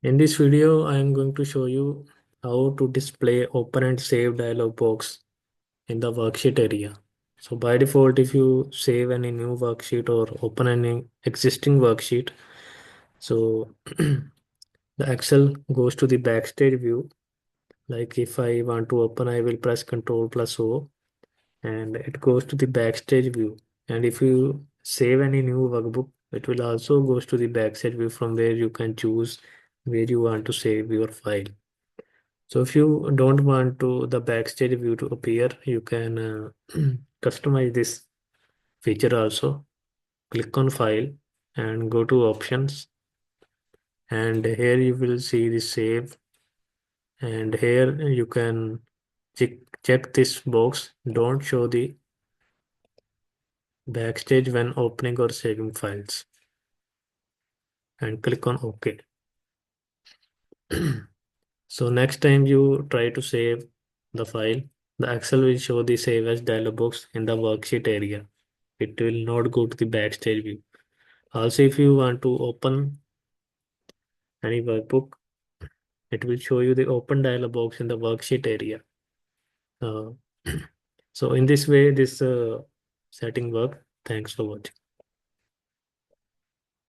In this video, I am going to show you how to display open and save dialog box in the worksheet area. So by default, if you save any new worksheet or open any existing worksheet, so the Excel goes to the backstage view. Like if I want to open, I will press Ctrl plus O and it goes to the backstage view. And if you save any new workbook, it will also goes to the backstage view from where you can choose where you want to save your file. So if you don't want to the backstage view to appear, you can customize this feature also. Click on file and go to options, and here you will see the save, and here you can check this box, don't show the backstage when opening or saving files, and click on OK. So next time you try to save the file, the Excel will show the save as dialog box in the worksheet area. It will not go to the backstage view. Also, if you want to open any workbook, it will show you the open dialog box in the worksheet area. Uh, so in this way, this setting work. Thanks for watching.